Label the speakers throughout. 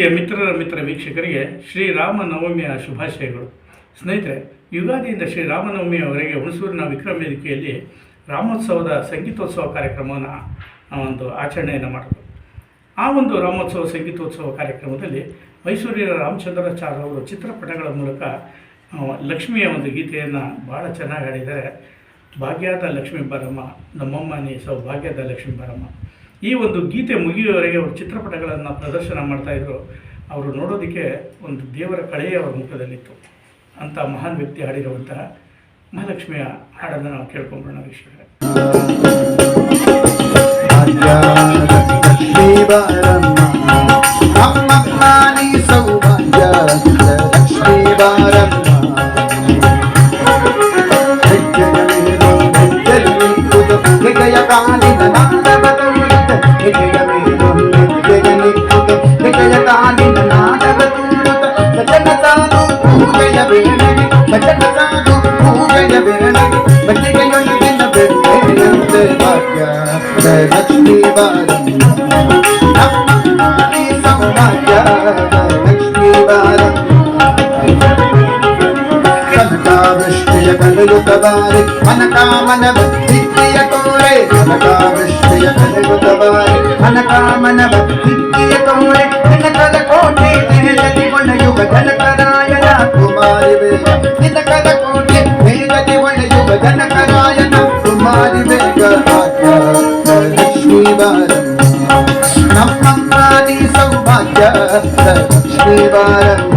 Speaker 1: ಪ್ರೀತಿಯ ಮಿತ್ರ ವೀಕ್ಷಕರಿಗೆ ಶ್ರೀರಾಮನವಮಿಯ ಶುಭಾಶಯಗಳು. ಸ್ನೇಹಿತರೆ, ಯುಗಾದಿಯಿಂದ ಶ್ರೀರಾಮನವಮಿಯವರೆಗೆ ಹುಣಸೂರಿನ ವಿಕ್ರಮ ವೇದಿಕೆಯಲ್ಲಿ ರಾಮೋತ್ಸವದ ಸಂಗೀತೋತ್ಸವ ಕಾರ್ಯಕ್ರಮವನ್ನು ಒಂದು ಆಚರಣೆಯನ್ನು ಮಾಡಿದ್ರು. ಆ ಒಂದು ರಾಮೋತ್ಸವ ಸಂಗೀತೋತ್ಸವ ಕಾರ್ಯಕ್ರಮದಲ್ಲಿ ಮೈಸೂರಿನ ರಾಮಚಂದ್ರಾಚಾರ್ಯ ಅವರು ಚಿತ್ರಪಟಗಳ ಮೂಲಕ ಲಕ್ಷ್ಮಿಯ ಒಂದು ಗೀತೆಯನ್ನು ಭಾಳ ಚೆನ್ನಾಗಿ ಹಾಡಿದ್ದಾರೆ. ಭಾಗ್ಯದ ಲಕ್ಷ್ಮೀ ಬಾರಮ್ಮ, ನಮ್ಮಮ್ಮ ನೀ ಸೌಭಾಗ್ಯದ ಲಕ್ಷ್ಮೀ ಬಾರಮ್ಮ. ಈ ಒಂದು ಗೀತೆ ಮುಗಿಯುವವರೆಗೆ ಅವರು ಚಿತ್ರಪಟಗಳನ್ನು ಪ್ರದರ್ಶನ ಮಾಡ್ತಾಯಿದ್ರು. ಅವರು ನೋಡೋದಕ್ಕೆ ಒಂದು ದೇವರ ಕಳೆಯೇ ಅವರ ಮುಖದಲ್ಲಿತ್ತು. ಅಂಥ ಮಹಾನ್ ವ್ಯಕ್ತಿ ಹಾಡಿರುವಂತಹ ಮಹಾಲಕ್ಷ್ಮಿಯ ಹಾಡನ್ನು ನಾವು ಕೇಳ್ಕೊಂಡ್ಬಿಡೋಣ ವೀಕ್ಷಕರೇ.
Speaker 2: ಲಕ್ಷ್ಮೀ ಬಾರಮ್ಮ, ಸೌಭಾಗ್ಯ ಲಕ್ಷ್ಮೀ ಬಾರಮ್ಮ. ಕನಕಾವೃಷ್ಟಿಯ ಕನಯುತ ಬಾರಿ ಮನಕಾಮನ ಭಕ್ತಿಯ ತೋರೆ, ಕನಕಾವೃಷ್ಟಿಯ ಕನಯುತ ಬಾರಿ ಮನಕಾಮನ ಭಕ್ತಿಯ ತೋರೆ. ಜನಕದ ಕೋಟೆ ಮೇಲದಿ ಒಣಯುಗ ಜನಕರಾಯನ ಕುಮಾರಿ ಬೇಗ, ಜನಕದ ಕೋಟೆ ಮೇಲದಿ ಒಣಯುಗ ಜನಕರಾಯನ ಕುಮಾರಿ ಬೇಗ. ಲಕ್ಷ್ಮೀ ಬಾರಮ್ಮ, ನಮ್ಮಮ್ಮ ನೀ ಸೌಭಾಗ್ಯ ಲಕ್ಷ್ಮೀ ಬಾರಮ್ಮ.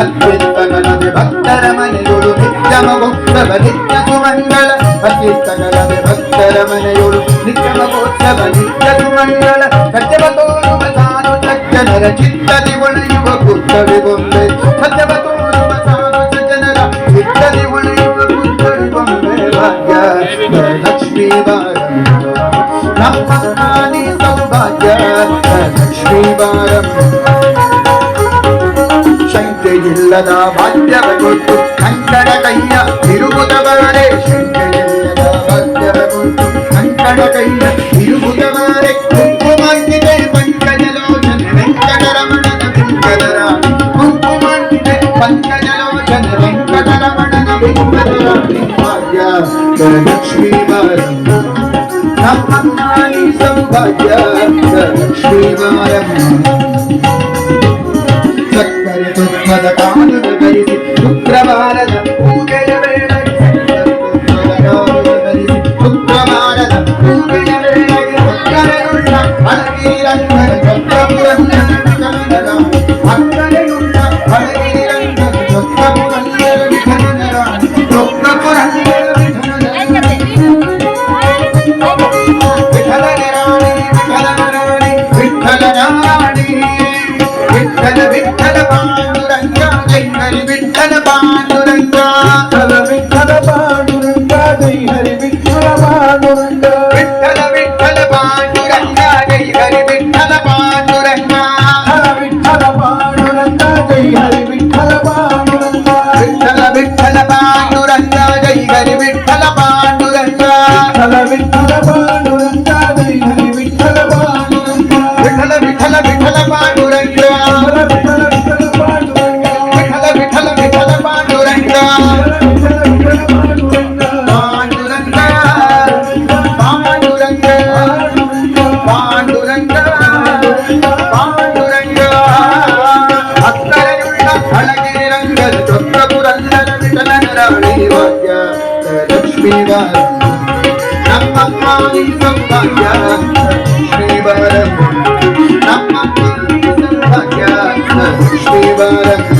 Speaker 2: ಅತ್ಯುತ್ತಗಲದೆ ಭಕ್ತರ ಮನೆಯೊಳು ನಿತ್ಯ ಮಗೋತ್ಸವ ನಿತ್ಯ ಸುಮಂಗಳ, ಅತ್ಯುತ್ತಗಲದೆ ಭಕ್ತರ ಮನೆಯೊಳು ನಿತ್ಯ ಮಗೋತ್ಸವ ನಿತ್ಯ ಸುಮಂಗಳ. ಸತ್ಯವ ತೋರುವ ಸಾರು ಸಜ್ಜನರ ಚಿತ್ತದಿ ಒಣಯುವ ಪುತ್ತಳಿ ಬೊಂಬೆ, ಸತ್ಯವ ತೋರುವ ಸಾರು ಸಜ್ಜನರ ಚಿತ್ತದಿ ಒಣಯುವ ಪುತ್ತಳಿ ಬೊಂಬೆ. ಭಾಗ್ಯ ಲಕ್ಷ್ಮೀ ಬಾರಮ್ಮ, ನಮ್ಮಮ್ಮ ನೀ ಸೌಭಾಗ್ಯ ಲಕ್ಷ್ಮೀ ಬಾರಮ್ಮ. ಶಂಕೆಯಿಲ್ಲದ ಭಾಗ್ಯವ ಕೊಟ್ಟು ಕಂಕಣ ಕೈಯ ತಿರುಗುತ್ತವರೇ, ಶಂಕೆಯಿಲ್ಲದ ಭಾಗ್ಯವ ಕೊಟ್ಟು ಕಂಕಣ ಕೈಯ ತಿರುಗುತ್ತವರೇ. ಕುಂಕುಮಾಂಕಿತೆ ಪಂಕಜಲೋಚನೆ ವೆಂಕಟರಮಣನ ವೆಂಕಟರಾಣಿ, ಕುಂಕುಮಾಂಕಿತೆ ಪಂಕಜಲೋಚನೆ ವೆಂಕಟರಮಣನ ವೆಂಕಟರಾಣಿ. ಭಾಗ್ಯ ಲಕ್ಷ್ಮೀ ಬಾರಮ್ಮ, ನಮ್ಮಮ್ಮ ನೀ ಸೌಭಾಗ್ಯ ಲಕ್ಷ್ಮೀ ಬಾರಮ್ಮ. ಸಕ್ಕರೆ ತುಪ್ಪದ ಕಾಲುವೆ ಧರಿಸಿ ಶುಕ್ರವಾರದ ಪೂಜೆಯ ವೇಳೆಗೆ, ತುಪ್ಪದ ಕಾಲುವೆ ಧರಿಸಿ ಶುಕ್ರವಾರದ ಪೂಜೆಯ ವೇಳೆಗೆ. ಸಕ್ಕರೆಯುಳ್ಳ ಅಳಗಿರಿರಂಗನ ಚೊಕ್ಕಪುರಂದರ ವಿಠಲನರ, ಸಕ್ಕರೆಯುಳ್ಳ ಅಳಗಿರಿರಂಗನ ಚೊಕ್ಕಪುರಂದರ ವಿಠಲನರ, ಚೊಕ್ಕಪುರಂದರ ವಿಠಲನರ ವಿಠಲನರಾಣಿ ವಿಠಲನರಾಣಿ ವಿಠಲ ವಿಠಲ ಪಾಂಡುರಂಗ ಜೈ ಹರಿ ವಿಠಲ ಪಾಂಡುರಂಗ, ವಿಠಲ ಪಾಂಡುರಂಗ ಜೈ ಹರಿ ವಿಠಲ ಪಾಂಡುರಂಗ, ವಿಠಲ ವಿಠಲ ಪಾಂಡುರಂಗ ಜೈ ಹರಿ ವಿಠಲ ಪಾಂಡುರಂಗ, ವಿಠಲ ಪಾಂಡುರಂಗ ಜೈ ಹರಿ ವಿಠಲ ಪಾಂಡುರಂಗ, ವಿಠಲ ವಿಠಲ ಪಾಂಡುರಂಗ ಜೈ ಹರಿ ವಿಠಲ ಪಾಂಡುರಂಗ, ವಿಠಲ ವಿಠಲ ಪಾಂಡುರಂಗ ಜೈ ಹರಿ ವಿಠಲ ಪಾಂಡುರಂಗ, ವಿಠಲ ವಿಠಲ ವಿಠಲ ಪಾಂಡುರಂಗ, ಲಕ್ಷ್ಮೀ ಬಾರಮ್ಮ, ನಮ್ಮಮ್ಮ ನೀ ಸೌಭಾಗ್ಯ ಲಕ್ಷ್ಮೀ ಬಾರಮ್ಮ, ನಮ್ಮಮ್ಮ ನೀ ಸೌಭಾಗ್ಯ ಲಕ್ಷ್ಮೀ ಬಾರಮ್ಮ.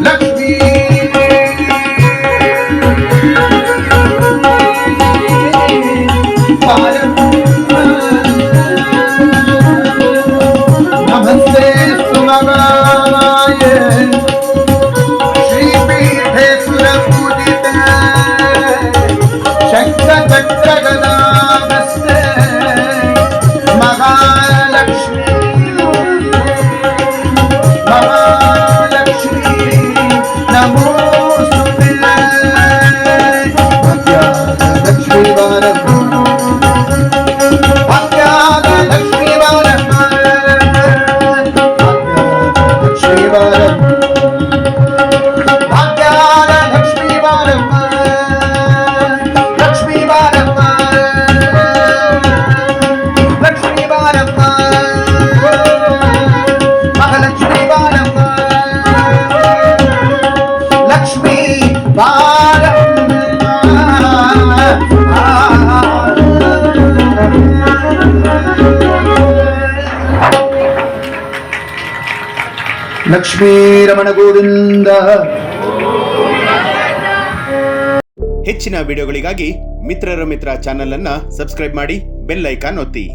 Speaker 2: ಲಕ್ಷ್ಮೀ ಬಾರಮ್ಮ, ನಮಸ್ತೆ ಸುಮಗಾಯ ಶ್ರೀಪೀಠೆ ಸುರಪೂಜಿತ ಶಂಖಚಕ್ರ ಗದಾಹಸ್ತೆ ಮಹಾಲಕ್ಷ್ಮೀ ಲಕ್ಷ್ಮೀ ಬಾರಮ್ಮ ಭಾಗ್ಯದ ಲಕ್ಷ್ಮೀ ಬಾರಮ್ಮ ಲಕ್ಷ್ಮೀ ಬಾರಮ್ಮ ಲಕ್ಷ್ಮೀ ಬಾರಮ್ಮ ಮಹಾಲಕ್ಷ್ಮೀ ಬಾರಮ್ಮ ಲಕ್ಷ್ಮೀ ಲಕ್ಷ್ಮೀ ರಮಣ ಗೋವಿಂದ.
Speaker 3: ಹೆಚ್ಚಿನ ವಿಡಿಯೋಗಳಿಗಾಗಿ ಮಿತ್ರರ ಮಿತ್ರ ಚಾನೆಲ್ ಅನ್ನ ಸಬ್ಸ್ಕ್ರೈಬ್ ಮಾಡಿ, ಬೆಲ್ ಐಕಾನ್ ಒತ್ತಿ.